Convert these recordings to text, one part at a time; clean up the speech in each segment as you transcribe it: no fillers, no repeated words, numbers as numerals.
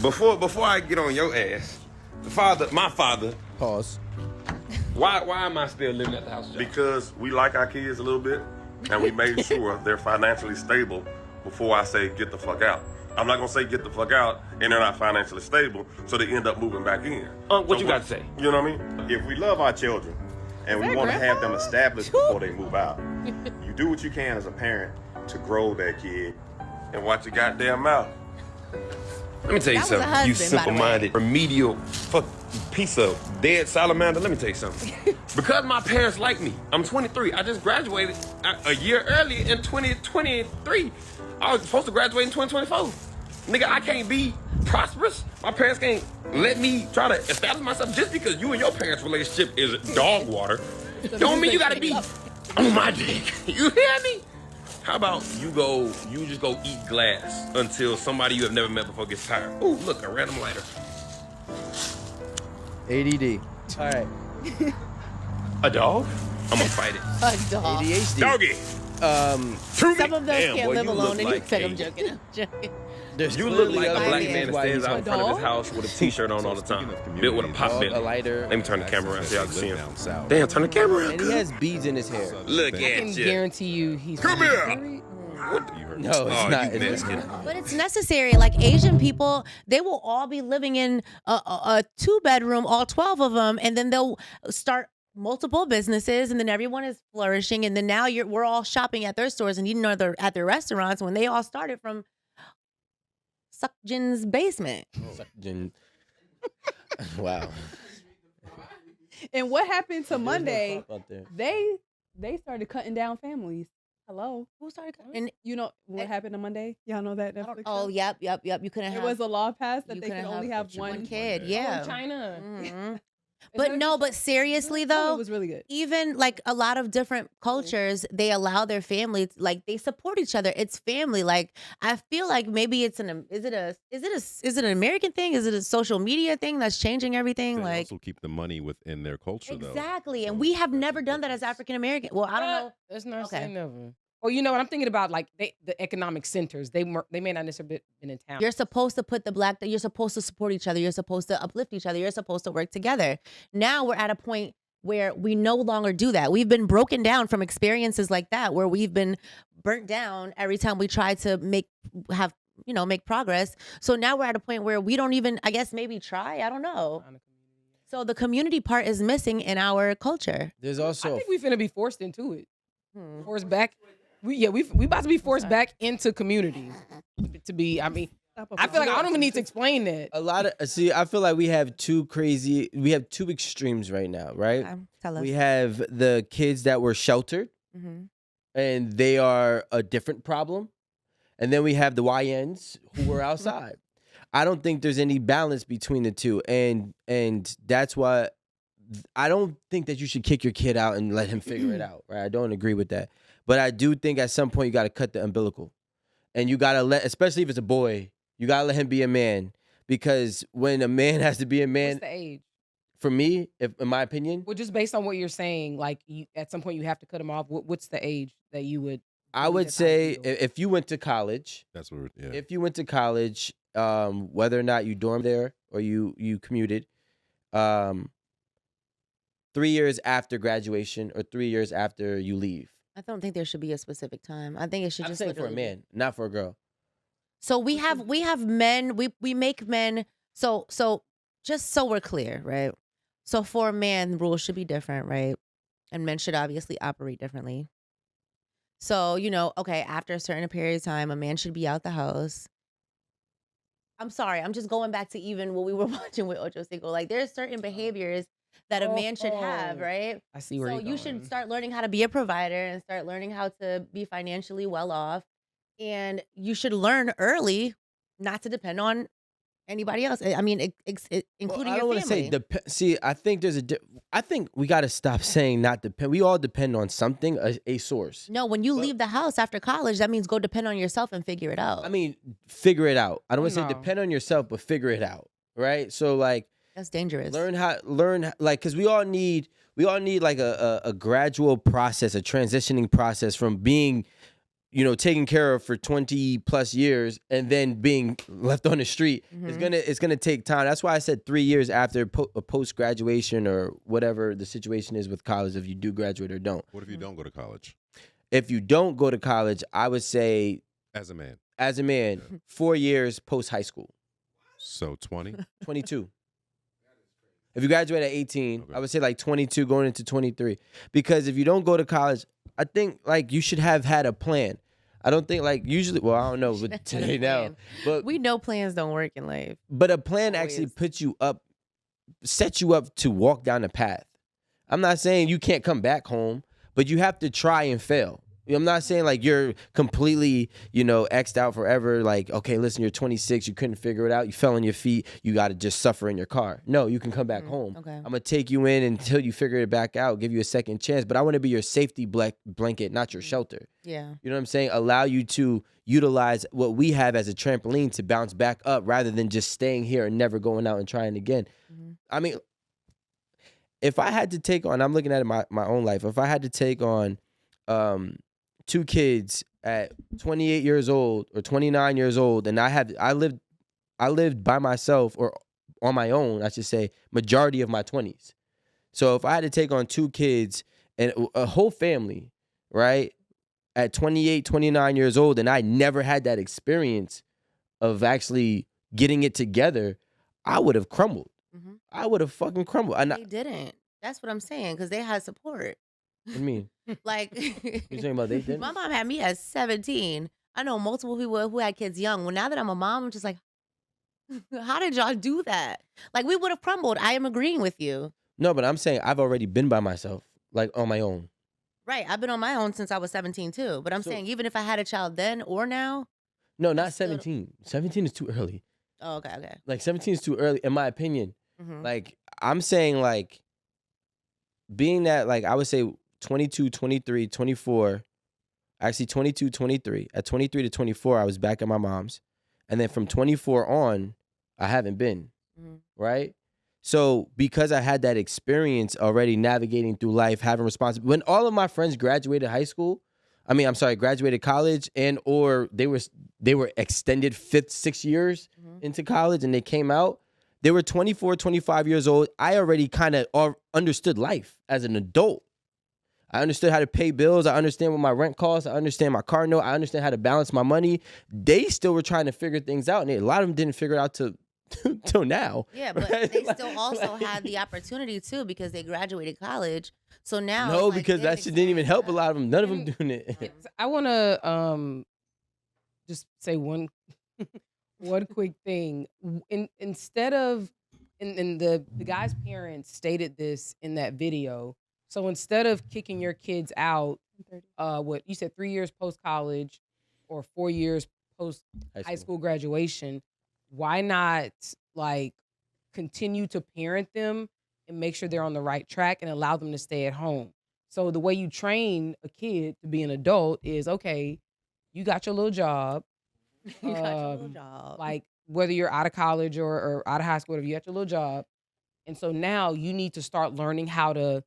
Before I get on your ass, my father. Pause. Why am I still living at the house? John? Because we like our kids a little bit, and we made sure they're financially stable before I say get the fuck out. I'm not gonna say get the fuck out and they're not financially stable, so they end up moving back in. What you got to say? You know what I mean? If we love our children and we want to have them established before they move out, you do what you can as a parent to grow that kid And watch your goddamn mouth. Let me tell you That was a something, you husband, by the way. simple-minded, remedial piece of dead salamander. Let me tell you something. Because my parents like me, I'm 23. I just graduated a year earlier in 2023. I was supposed to graduate in 2024. Nigga, I can't be prosperous. My parents can't let me try to establish myself. Just because you and your parents' relationship is dog water, don't mean you gotta be on my dick. You hear me? How about you just go eat glass until somebody you have never met before gets tired? Ooh, look, a random lighter. ADD. All right. A dog? I'm gonna fight it. A dog. ADHD. Doggy. Some of those Damn, can't boy, live you alone. look And you like said a- I'm joking. I'm joking. There's You look clearly like a other black reasons man that why stands he's out in front of his house with a t-shirt on all the time. Built with a pop dog, belly. a lighter. Let me turn the camera around so y'all can see him. Down south. Damn, turn the camera around. And he has beads in his hair. Look I at I can you. guarantee you he's Come probably here. married. No, it's Oh, not. you It's nasty. But it's necessary. Like Asian people, they will all be living in a 2-bedroom, all 12 of them, and then they'll start multiple businesses, and then everyone is flourishing, and then now we're all shopping at their stores and eating at their restaurants when they all started from Sukjin's basement. Wow. And what happened to Monday? Out there. They started cutting down families. Hello, Who started? And you know what happened on Monday? Y'all know that Netflix oh, show? yep. You couldn't There have. was a law passed that you they could couldn't only have one kid. Oh, Yeah. Oh, China. Mhm. Is But that no, what but seriously Oh, though, it was really good. even like a lot of different cultures, they allow their families, like they support each other. It's family. Like I feel like maybe is it an American thing? Is it a social media thing that's changing everything? They Like also keep the money within their culture, though. exactly. And So we have that's never the done that as difference. African American. Well, I don't know. That's not Okay. saying never. Or you know what I'm thinking about? Like the economic centers. They may not necessarily been in town. You're supposed to put you're supposed to support each other. You're supposed to uplift each other. You're supposed to work together. Now we're at a point where we no longer do that. We've been broken down from experiences like that, where we've been burnt down every time we try to make progress. So now we're at a point where we don't even, I guess, maybe try. I don't know. So the community part is missing in our culture. There's I also think we finna be forced into it. Hmm. Forced back. We about to be forced back into communities. To be, I mean, I feel like I don't even need to explain that. a lot of I feel like we have two extremes right now, right? Okay, tell us. We have the kids that were sheltered Mhm. and they are a different problem. And then we have the YNs who were outside. I don't think there's any balance between the two. And that's why I don't think that you should kick your kid out and let him figure it out, right? I don't agree with that. But I do think at some point you got to cut the umbilical. And you got to especially if it's a boy, you got to let him be a man. Because when a man has to be a man, What's the age? for me, in my opinion, Well, just based on what you're saying, like at some point you have to cut them off. What's the age that you would? I would say if you went to college, That's what. Yeah. if you went to college, whether or not you dormed there or you commuted, 3 years after graduation or 3 years after you leave. I don't think there should be a specific time. I think it should I'm just saying for a literally be- man, not for a girl. So we have men, we make men, so just so we're clear, right? So for a man, rules should be different, right? And men should obviously operate differently. So, okay, after a certain period of time, a man should be out the house. I'm sorry, I'm just going back to even what we were watching with Ocho Cinco. Like there's certain behaviors that a man should have, right? I see where So you're you going. should start learning how to be a provider and start learning how to be financially well off. And you should learn early not to depend on anybody else. I mean, including I don't your want to family. say see. I think I think we got to stop saying not depend. We all depend on something, a source. No, when you leave the house after college, that means go depend on yourself and figure it out. I mean, figure it out. I don't want to No. say depend on yourself, but figure it out, right? So like, That's dangerous. learn like because we all need like a gradual process, a transitioning process from being taken care of for 20 plus years and then being left on the street it's gonna take time. That's why I said 3 years after post graduation or whatever the situation is with college, if you do graduate or don't. What if you don't go to college? If you don't go to college, I would say As a man. 4 years post high school. So 20? 22. If you graduate at 18, Okay. I would say like 22 going into 23. Because if you don't go to college, I think like you should have had a plan. I don't think like usually, well, I don't know with today now, but We know plans don't work in life. a plan actually Always. sets you up to walk down the path. I'm not saying you can't come back home, but you have to try and fail. I'm not saying like you're completely, X'd out forever. Like, okay, listen, you're 26, you couldn't figure it out, you fell on your feet, you got to just suffer in your car. No, you can come back home. Okay. I'm gonna take you in until you figure it back out, give you a second chance. But I want to be your safety blanket, not your shelter. Yeah. You know what I'm saying? Allow you to utilize what we have as a trampoline to bounce back up rather than just staying here and never going out and trying again. I mean, if I had to take on, I'm looking at it my own life. If I had to take on 2 kids at 28 years old or 29 years old, and I lived by myself or on my own, I should say, majority of my 20s. So if I had to take on 2 kids and a whole family, right, at 28, 29 years old, and I never had that experience of actually getting it together, I would have crumbled. I would have fucking crumbled. They didn't. That's what I'm saying, because they had support. What do you mean? Like, You talking about they didn't? my mom had me at 17. I know multiple people who had kids young. Well, now that I'm a mom, I'm just like, how did y'all do that? Like, we would have crumbled. I am agreeing with you. No, but I'm saying I've already been by myself, like on my own. Right. I've been on my own since I was 17 too. But I'm saying even if I had a child then or now. No, not still- 17. 17 is too early. Oh, okay. Like 17 is too early, in my opinion. Mhm. Like I'm saying, like being that, like I would say 22, 23, 24. Actually, 22, 23. At 23 to 24, I was back at my mom's, and then from 24 on, I haven't been. Right. So because I had that experience already navigating through life, having responsibility. When all of my friends graduated graduated college, and or they were extended 5th, 6th years into college, and they came out. They were 24, 25 years old. I already kind of understood life as an adult. I understood how to pay bills. I understand what my rent costs. I understand my car note. I understand how to balance my money. They still were trying to figure things out, and a lot of them didn't figure it out till now. Yeah, but right? they still also had the opportunity too because they graduated college. So now No, it's like because they that shit didn't even help a lot of them. None of them doing it. I want to just say one quick thing. Instead of the guy's parents stated this in that video. So instead of kicking your kids out, what you said, 3 years post college or 4 years post high school graduation, why not like continue to parent them and make sure they're on the right track and allow them to stay at home? So the way you train a kid to be an adult is, okay, you got your little job. You got your little job. Like whether you're out of college or out of high school, whatever, you got your little job. And so now you need to start learning how to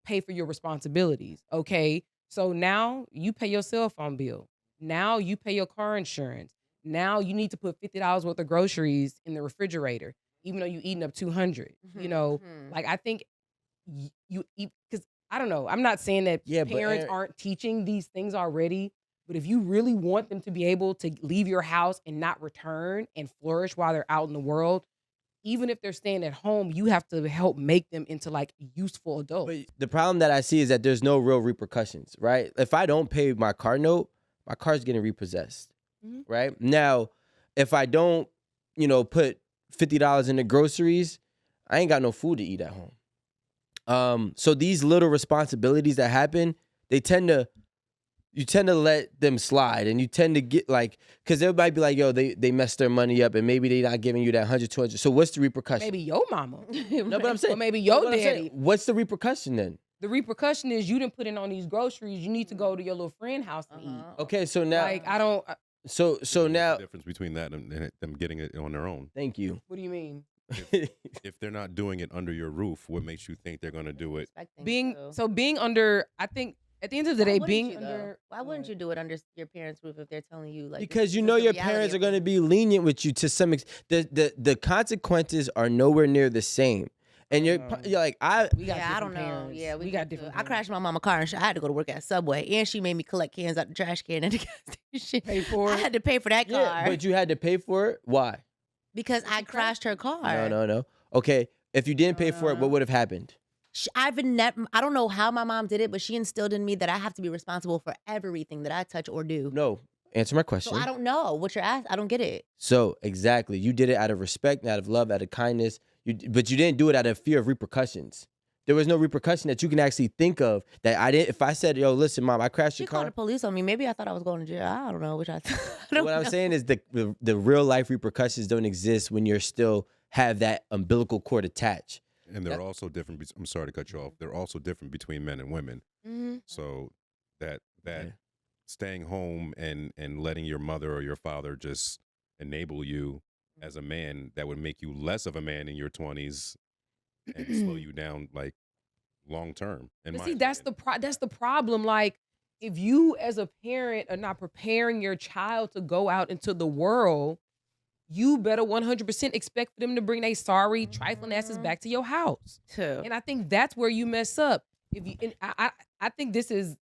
pay for your responsibilities. Okay. So now you pay your cell phone bill. Now you pay your car insurance. Now you need to put $50 worth of groceries in the refrigerator, even though you're eating up 200. You know, like I think you eat, because I don't know. I'm not saying that parents aren't teaching these things already, but if you really want them to be able to leave your house and not return and flourish while they're out in the world, even if they're staying at home, you have to help make them into like useful adults. But the problem that I see is that there's no real repercussions, right? If I don't pay my car note, my car's getting repossessed, right? Now, if I don't, put $50 in the groceries, I ain't got no food to eat at home. So these little responsibilities that happen, you tend to let them slide, and you tend to get like, because they might be like, yo, they messed their money up, and maybe they not giving you that 100, 200. So what's the repercussion? Maybe your mama. No, but I'm saying, or maybe your daddy. What's the repercussion then? The repercussion is you didn't put in on these groceries. You need to go to your little friend house to eat. Okay, so now, Like I don't. so now, the difference between that and them getting it on their own. thank you. What do you mean? If they're not doing it under your roof, what makes you think they're going to do it? Being under, I think At the end of the Why day, wouldn't being you, though? under Why wouldn't you do it under your parents' roof if they're telling you like? Because you this know is the your reality parents are of going to things? be lenient with you to some extent. The consequences are nowhere near the same. And you're like, we got Yeah, I different don't know. parents. Yeah, we got different. I crashed my mama car and I had to go to work at Subway, and she made me collect cans out the trash can at the gas station. Pay for I it. had to pay for that car yeah, but you had to pay for it. Why? because I crashed her car. No. Okay, if you didn't pay for it, what would have happened? I don't know how my mom did it, but she instilled in me that I have to be responsible for everything that I touch or do. No, answer my question. So I don't know what you're asking. I don't get it. So exactly, you did it out of respect, out of love, out of kindness. But you didn't do it out of fear of repercussions. There was no repercussion that you can actually think of that I didn't. If I said, "Yo, listen, mom, I crashed She your called car," the police on me. Maybe I thought I was going to jail. I don't know, which I don't what I'm know. saying is the real life repercussions don't exist when you're still have that umbilical cord attached. And they're also different. I'm sorry to cut you off. They're also different between men and women. Mhm. So that Yeah. staying home and letting your mother or your father just enable you as a man, that would make you less of a man in your 20s and slow you down like long term. But see, that's the problem. Like, if you as a parent are not preparing your child to go out into the world, you better 100% expect for them to bring their sorry, trifling asses back to your house. Too. And I think that's where you mess up. If you, and I think this is,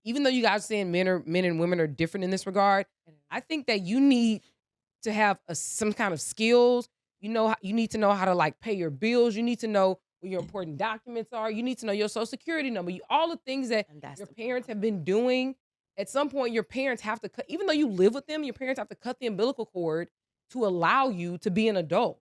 even though you guys are saying men and women are different in this regard, I think that you need to have some kind of skills. You need to know how to like pay your bills. You need to know what your important documents are. You need to know your social security number. All the things that And that's your the parents have been doing. At some point, your parents have to cut, even though you live with them, your parents have to cut the umbilical cord to allow you to be an adult.